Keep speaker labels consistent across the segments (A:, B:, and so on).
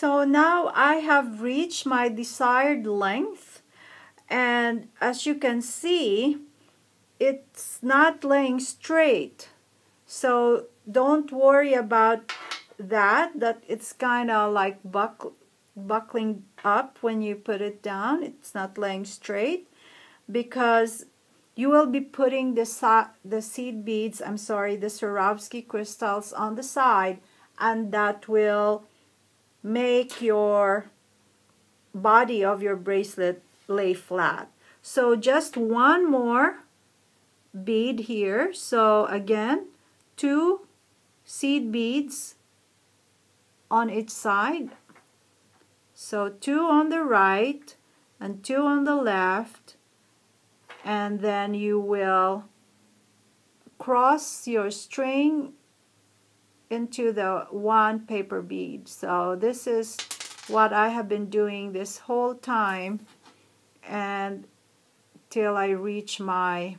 A: So now I have reached my desired length, and as you can see, it's not laying straight. So don't worry about that it's kind of like buckling up when you put it down. It's not laying straight because you will be putting the seed beads, the Swarovski crystals on the side, and that will make your body of your bracelet lay flat. So just one more bead here. So again, 2 seed beads on each side. So 2 on the right and 2 on the left, and then you will cross your string into the 1 paper bead. So this is what I have been doing this whole time, and till I reach the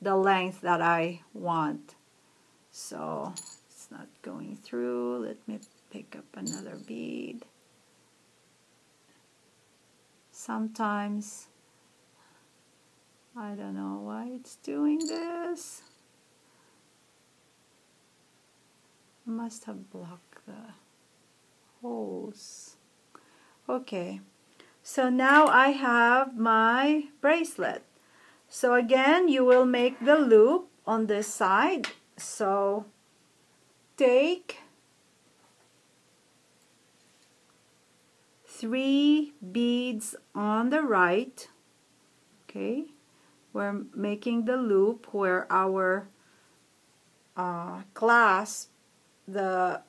A: length that I want. So it's not going through. Let me pick up another bead. Sometimes I don't know why it's doing this. I must have blocked the holes. Okay, so now I have my bracelet. So again, you will make the loop on this side. So take 3 beads on the right. Okay, we're making the loop where our clasp, the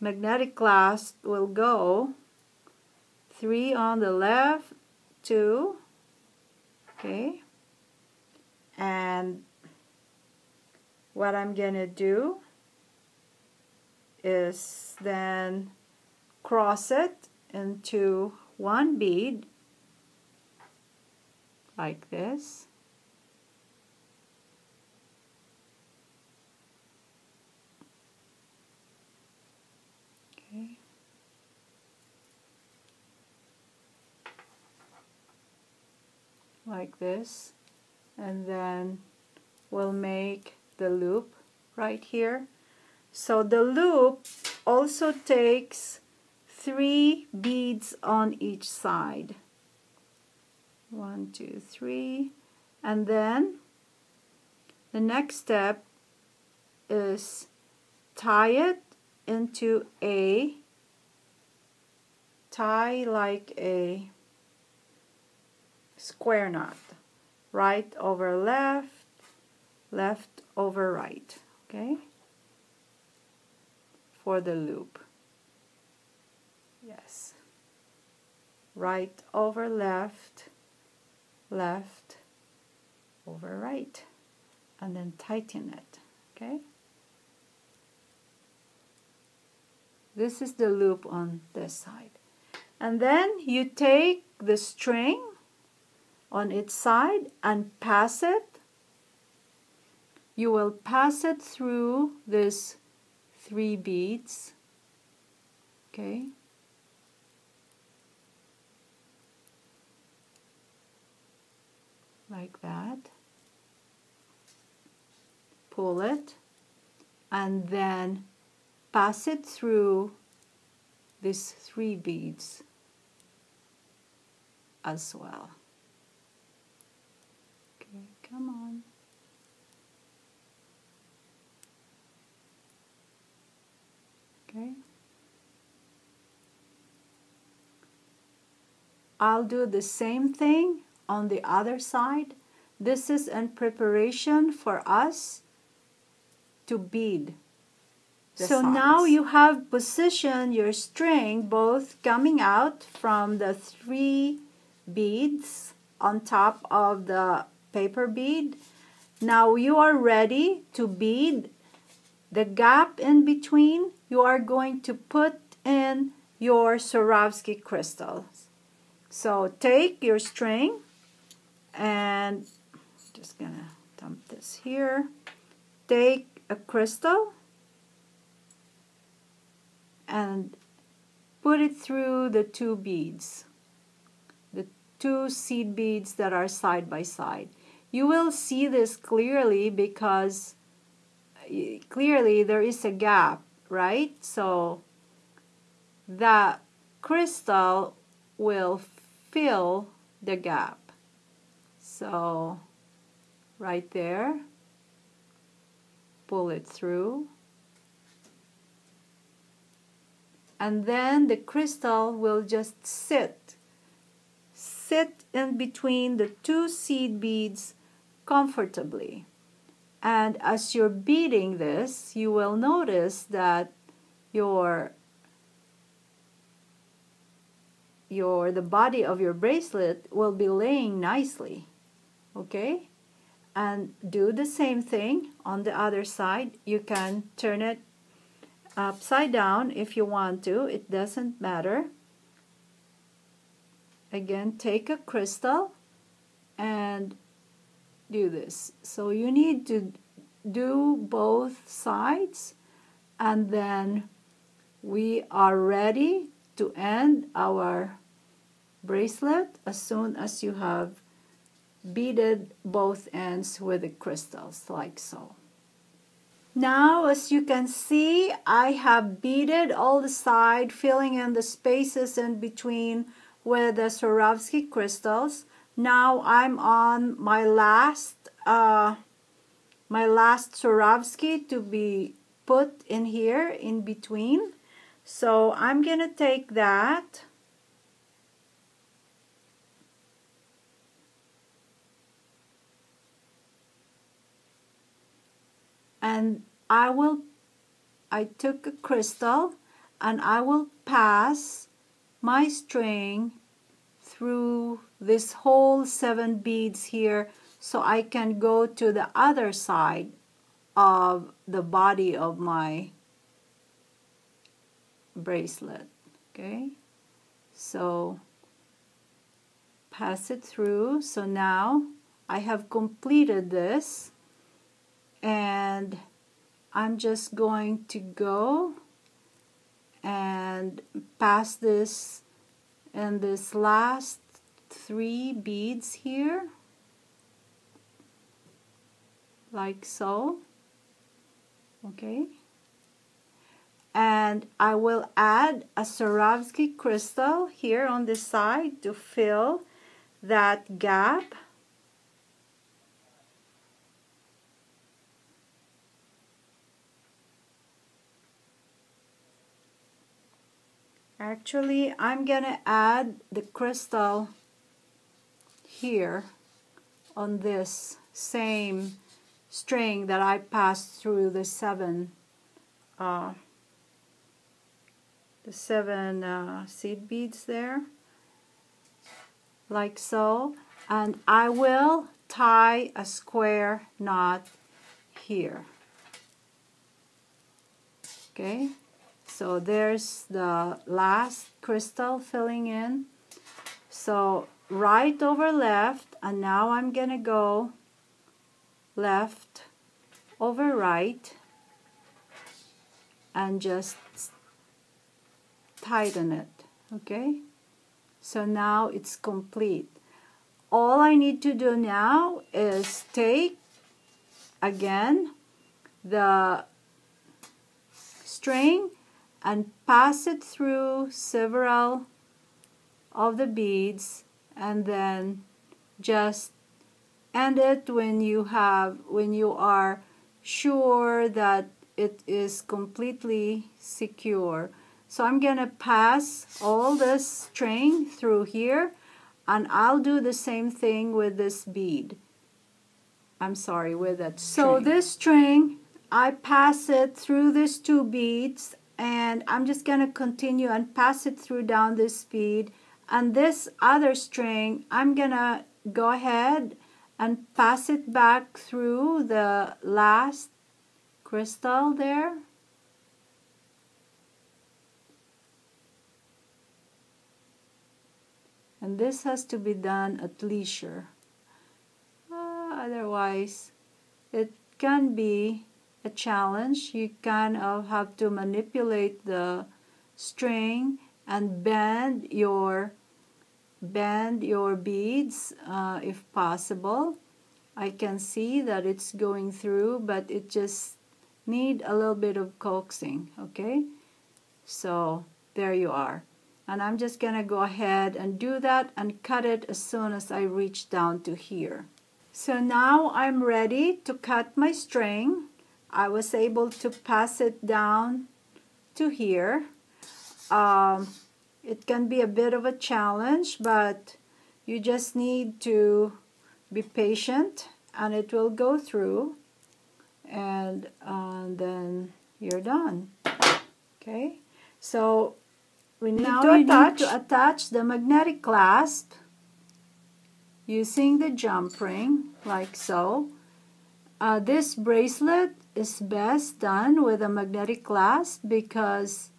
A: magnetic clasp, will go. 3 on the left, 2. Okay, and what I'm gonna do is then cross it into 1 bead like this. Okay. Like this, and then we'll make the loop right here. So the loop also takes 3 beads on each side. 1, 2, 3, and then the next step is tie it into tie like a square knot, right over left, left over right, okay, for the loop. Yes, right over left, left over right, and then tighten it. Okay, this is the loop on this side, and then you take the string on its side and pass it. You will pass it through these 3 beads. Okay, like that. Pull it and then pass it through these 3 beads as well. Okay, come on. Okay. I'll do the same thing on the other side. This is in preparation for us to bead the sides. Now you have positioned your string both coming out from the 3 beads on top of the paper bead. Now you are ready to bead. The gap in between, you are going to put in your Swarovski crystals. So take your string, and I'm just gonna dump this here. Take a crystal and put it through the two beads, the two seed beads that are side by side. You will see this clearly because clearly there is a gap, right? So the crystal will fill the gap. So right there, pull it through, and then the crystal will just sit in between the two seed beads comfortably. And as you're beading this, you will notice that the body of your bracelet will be laying nicely. Okay? And do the same thing on the other side. You can turn it upside down if you want to. It doesn't matter. Again, take a crystal and do this. So you need to do both sides, and then we are ready to end our bracelet as soon as you have beaded both ends with the crystals, like so. Now, as you can see, I have beaded all the side, filling in the spaces in between with the Swarovski crystals. Now I'm on my last Swarovski to be put in here in between. So I'm gonna take that and I took a crystal and I will pass my string through this whole 7 beads here so I can go to the other side of the body of my bracelet. Okay, so pass it through. So now I have completed this, and I'm just going to go and pass this in this last 3 beads here, like so. Okay, and I will add a Swarovski crystal here on this side to fill that gap. Actually, I'm gonna add the crystal here on this same string that I passed through the 7 seed beads there, like so, and I will tie a square knot here. Okay, so there's the last crystal filling in. So right over left, and now I'm gonna go left over right and just tighten it. Okay, so now it's complete. All I need to do now is take again the string and pass it through several of the beads, and then just end it when you are sure that it is completely secure. So I'm gonna pass all this string through here, and I'll do the same thing with this bead. I'm sorry, with that string. So this string, I pass it through these 2 beads, and I'm just gonna continue and pass it through down this bead, and this other string, I'm gonna go ahead and pass it back through the last crystal there. And this has to be done at leisure. Otherwise, it can be a challenge. You kind of have to manipulate the string and bend your beads if possible. I can see that it's going through, but it just need a little bit of coaxing, okay? So there you are. And I'm just gonna go ahead and do that and cut it as soon as I reach down to here. So now I'm ready to cut my string. I was able to pass it down to here. It can be a bit of a challenge, but you just need to be patient and it will go through, and then you're done. Okay, so we need to attach the magnetic clasp using the jump ring like so. This bracelet is best done with a magnetic clasp because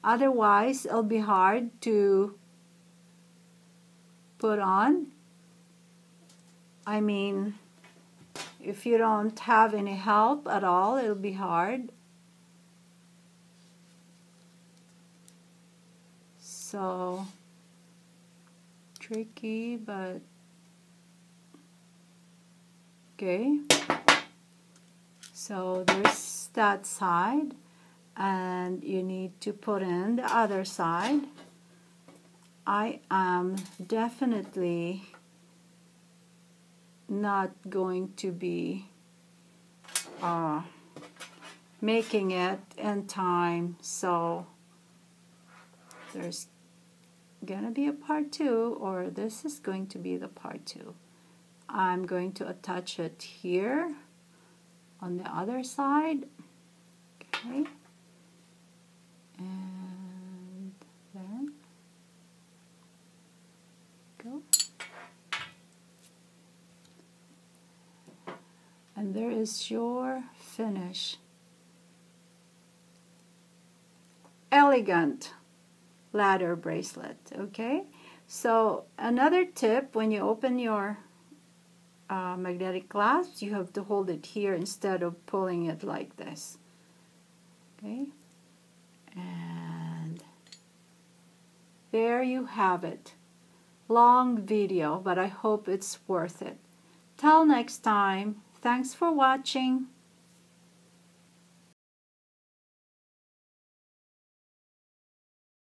A: otherwise it'll be hard to put on. I mean, if you don't have any help at all, it'll be hard. So tricky, but okay. So there's that side, and you need to put in the other side. I am definitely not going to be making it in time, so there's gonna be a part 2, or this is going to be the part 2. I'm going to attach it here on the other side, okay, and then go. And there is your finish. Elegant ladder bracelet, okay? So another tip, when you open your magnetic clasp, you have to hold it here instead of pulling it like this, okay? And there you have it. Long video, but I hope it's worth it. Till next time, thanks for watching.